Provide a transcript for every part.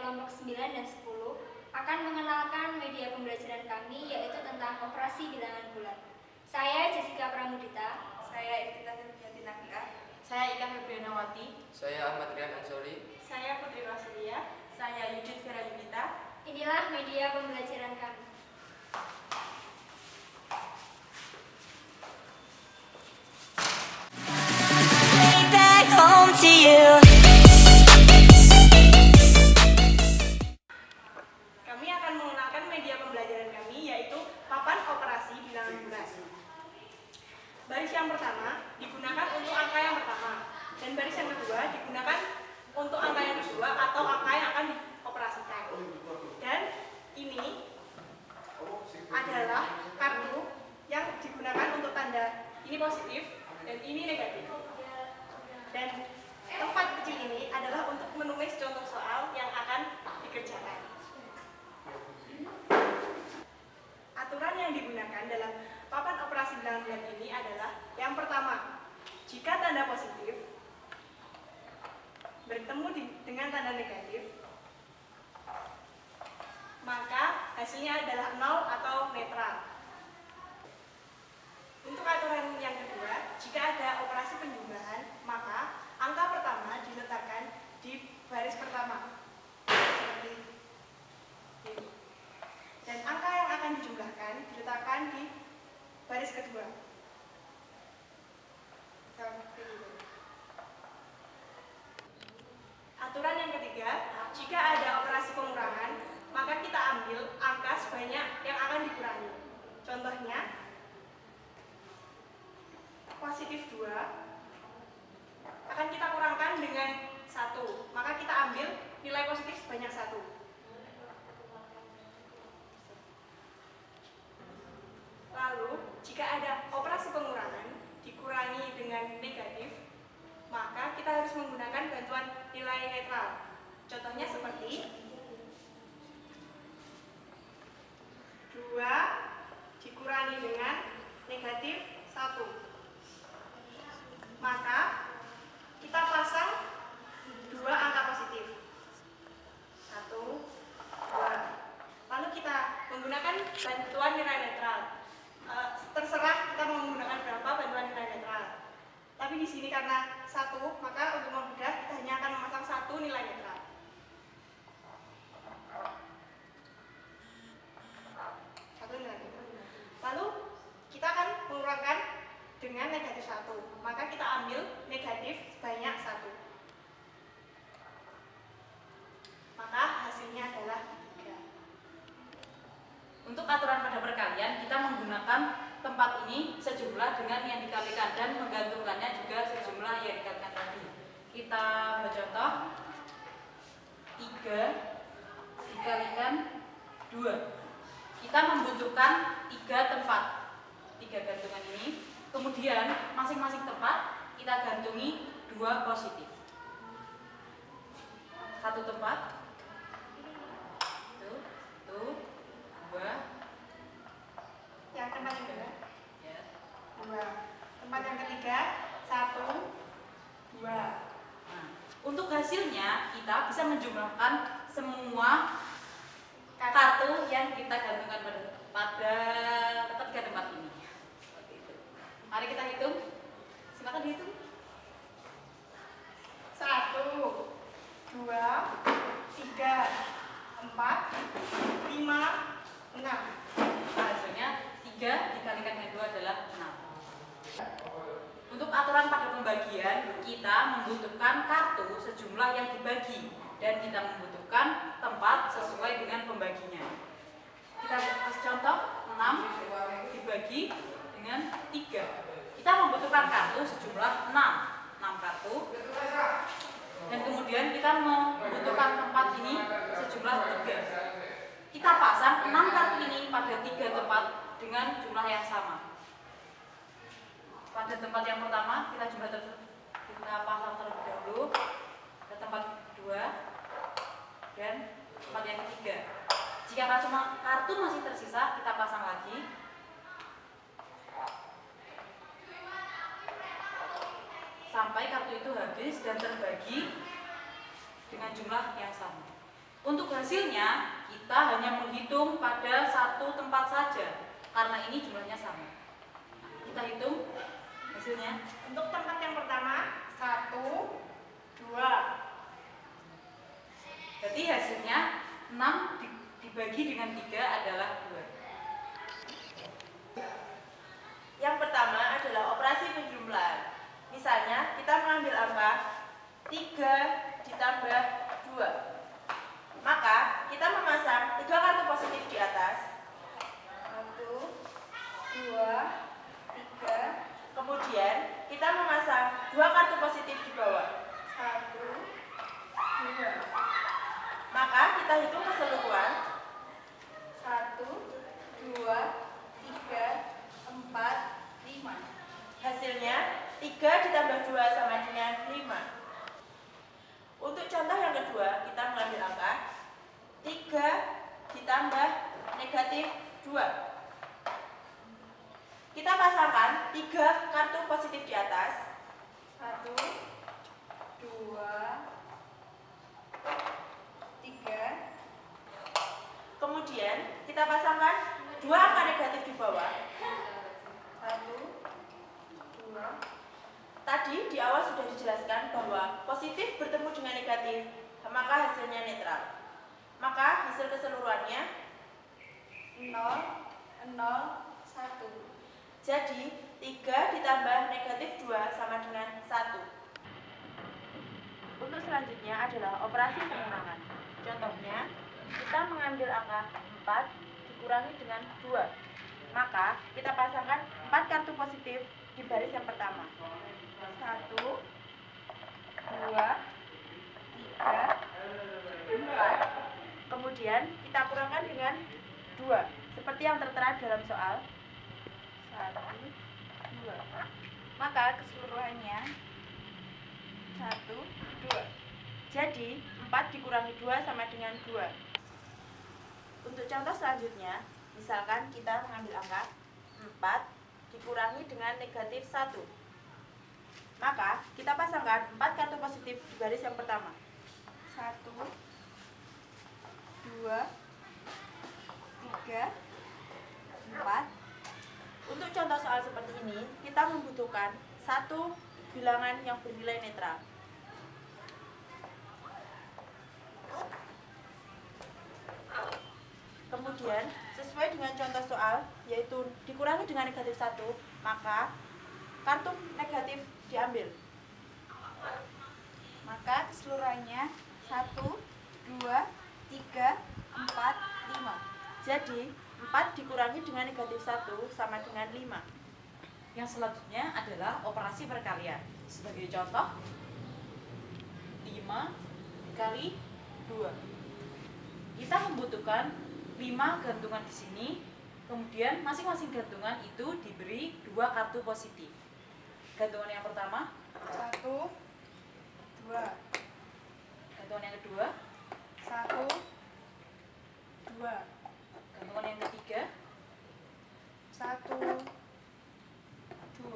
kelompok 9 dan 10 akan mengenalkan media pembelajaran kami, yaitu tentang operasi bilangan bulat. Saya Jessica Pramudita. Saya Irtita Nabila. Saya Ika Febrianawati. Saya Ahmad Rian Ansori. Saya Putri Rasulia. Saya Yudit Vera Yunita. Inilah media pembelajaran kami. Kami akan mengenalkan media pembelajaran kami, yaitu papan operasi bilangan bulat. Baris yang pertama digunakan untuk angka yang pertama, dan baris yang kedua digunakan untuk angka yang kedua atau angka yang akan dioperasikan. Dan ini adalah kartu yang digunakan untuk tanda ini positif dan ini negatif. Dan tempat kecil ini adalah untuk menulis contoh soal yang akan dikerjakan. Aturan yang digunakan dalam papan operasi bilangan bulat ini adalah yang pertama, jika tanda positif bertemu dengan tanda negatif, maka hasilnya adalah 0 atau netral. Untuk aturan yang kedua, jika ada operasi penjumlahan, maka angka pertama diletakkan di baris pertama, seperti ini. Dan angka yang akan dijumlahkan diletakkan di baris kedua, seperti ini. Aturan yang ketiga, jika ada operasi pengurangan, maka kita ambil angka sebanyak yang akan dikurangi. Contohnya, positif 2 akan kita kurangkan dengan 1, maka kita ambil nilai positif sebanyak 1. Lalu, jika ada operasi pengurangan dikurangi dengan negatif, maka kita harus menggunakan bantuan nilai netral. Contohnya seperti 2 dikurangi dengan negatif 1. Maka kita pasang 2 angka positif. 1, 2. Lalu kita menggunakan bantuan nilai netral. Terserah kita mau menggunakan berapa bantuan nilai netral. Tapi di sini karena 1, maka untuk mempermudah kita hanya akan memasang 1 nilai netral. Lalu kita akan mengurangkan dengan negatif 1, maka kita ambil negatif sebanyak 1. Maka hasilnya adalah 3. Untuk aturan pada perkalian, kita menggunakan tempat ini sejumlah dengan yang dikalikan dan menggantungkannya juga sejumlah yang dikalikan tadi. Kita bercontoh 3 dikalikan 2. Kita membutuhkan 3 tempat, 3 gantungan ini. Kemudian masing-masing tempat kita gantungi 2 positif. 1 tempat, tuh, 2. Yang tempat yang kedua, Ya. 2. Tempat yang ketiga, 1, 2. Nah, untuk hasilnya kita bisa menjumlahkan semua kartu yang kita gantungkan pada ketiga tempat ini. Seperti itu. Mari kita hitung. Silakan dihitung. 1, 2, 3, 4, 5, 6. Hasilnya 3 dikalikan dengan 2 adalah 6. Untuk aturan pada pembagian, kita membutuhkan kartu sejumlah yang dibagi dan kita membutuhkan tempat sesuai dengan pembaginya. Kita kasih contoh, 6 dibagi dengan 3. Kita membutuhkan kartu sejumlah 6 kartu. Dan kemudian kita membutuhkan tempat ini sejumlah 3. Kita pasang 6 kartu ini pada 3 tempat dengan jumlah yang sama. Pada tempat yang pertama kita pasang terlebih dahulu, ke tempat kedua dan tempat yang ketiga. Jika kartu masih tersisa, kita pasang lagi. Sampai kartu itu habis dan terbagi dengan jumlah yang sama. Untuk hasilnya, kita hanya menghitung pada satu tempat saja, karena ini jumlahnya sama. Kita hitung hasilnya. Untuk tempat yang pertama 1, 2. Berarti hasilnya 6 dibagi dengan 3 adalah 2. Yang pertama adalah operasi penjumlahan. Misalnya, kita mengambil angka 3 ditambah 2. Maka, kita memasang 3 kartu positif di atas. 1, 2, 3. Kemudian, kita memasang 2 kartu positif di bawah. 1, 2. Maka, kita hitung keseluruhan. 1, 2, 3, 4, 5. Hasilnya, 3 ditambah 2 sama dengan 5. Untuk contoh yang kedua, kita mengambil angka 3 ditambah negatif 2. Kita pasangkan 3 kartu positif di atas. 1, 2, 3. Kemudian, kita pasangkan 2 angka negatif di bawah. 1, 2. Tadi di awal sudah dijelaskan bahwa positif bertemu dengan negatif, maka hasilnya netral. Maka hasil keseluruhannya 0, 0, 1. jadi 3 ditambah negatif 2 sama dengan 1. Untuk selanjutnya adalah operasi pengurangan. Contohnya, kita mengambil angka 4 dikurangi dengan 2. Maka kita pasangkan 4 kartu positif di baris yang pertama. 1, 2, 3, 4. Kemudian kita kurangkan dengan 2, seperti yang tertera dalam soal. 1, 2. Maka keseluruhannya 1, 2. Jadi 4 dikurangi 2 sama dengan 2. Untuk contoh selanjutnya, misalkan kita mengambil angka 4 dikurangi dengan negatif 1. Maka kita pasangkan 4 kartu positif di baris yang pertama. 1, 2, 3, 4. Untuk contoh soal seperti ini, kita membutuhkan satu bilangan yang bernilai netral. Kemudian, sesuai dengan contoh soal, yaitu dikurangi dengan negatif 1, maka kartu negatif diambil. Maka keseluruhannya 1, 2, 3, 4, 5. Jadi, 4 dikurangi dengan negatif 1 sama dengan 5. Yang selanjutnya adalah operasi perkalian. Sebagai contoh, 5 dikali 2. Kita membutuhkan 5 gantungan di sini, kemudian masing-masing gantungan itu diberi 2 kartu positif. Gantungan yang pertama, 1, 2, gantungan yang kedua, 1, 2, gantungan yang ketiga, 1, 2,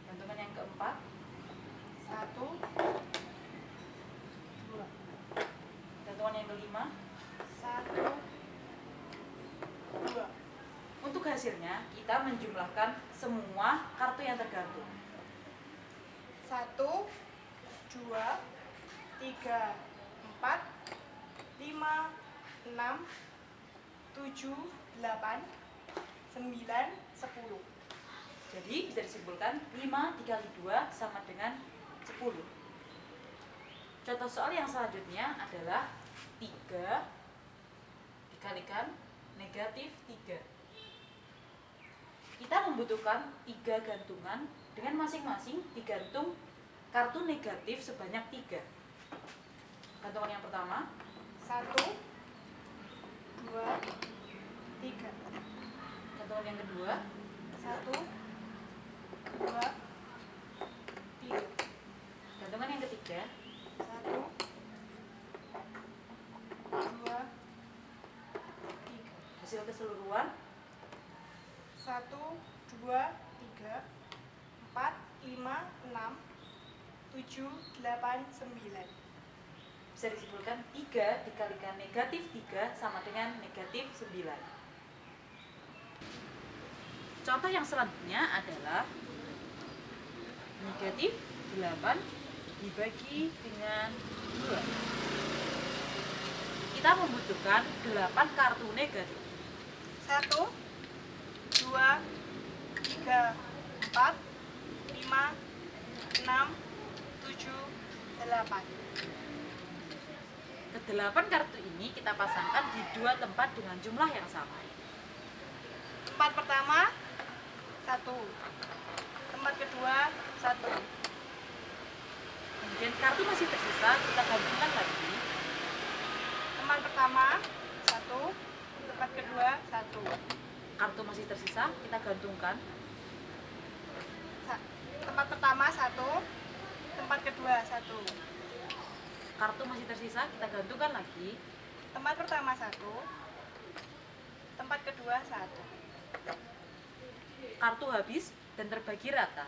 gantungan yang keempat, 1, 2, gantungan yang kelima. 1, 2. Untuk hasilnya, kita menjumlahkan semua kartu yang tergantung. 1, 2, 3, 4, 5, 6, 7, 8, 9, 10. Jadi bisa disimpulkan 5 dikali 2 sama dengan 10. Contoh soal yang selanjutnya adalah 3 dikalikan negatif 3. Kita membutuhkan 3 gantungan dengan masing-masing digantung kartu negatif sebanyak 3. Gantungan yang pertama, 1, 2, 3. gantungan yang kedua, 1, 2, 3. gantungan yang ketiga, 1, 2, 3. hasil keseluruhan 1, 2, 3, 4, 5, 6, 7, 8, 9. bisa disimpulkan 3 dikalikan negatif 3 sama dengan negatif 9. Contoh yang selanjutnya adalah negatif 8 dibagi dengan 2. Kita membutuhkan 8 kartu negatif. 1, 2, 3, 4, 5, 6, 7, 8. Kedelapan kartu ini kita pasangkan di 2 tempat dengan jumlah yang sama. Tempat pertama 1, tempat kedua 1. Kemudian kartu masih tersisa, kita gabungkan lagi. Tempat pertama 1, tempat kedua 1. Kartu masih tersisa, kita gantungkan. Tempat pertama 1, tempat kedua 1. Kartu masih tersisa, kita gantungkan lagi. Tempat pertama 1, tempat kedua 1. Kartu habis dan terbagi rata.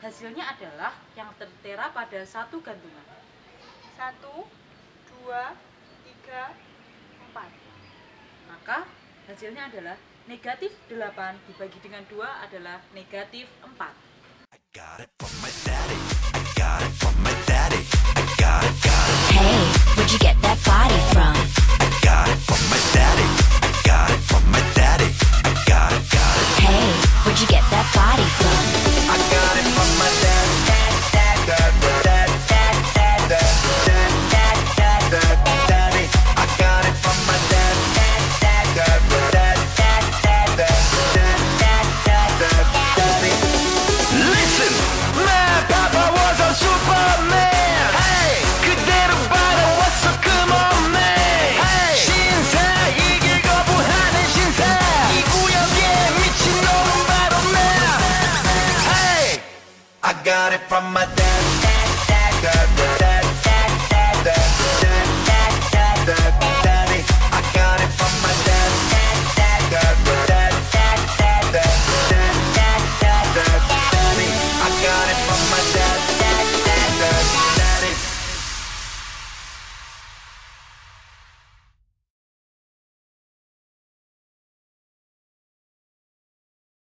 Hasilnya adalah yang tertera pada satu gantungan. 1, 2, 3, 4. Maka hasilnya adalah negatif 8 dibagi dengan 2 adalah negatif 4. Hey, where'd you get that body from? Hey, where'd you get that body from? Listen, my papa was a Superman. Hey, 그대로 받아왔어, come on man. Hey, 신사 이길 거부하는 신사. 이 구역에 미친놈은 바로 나. Hey, I got it from my dad.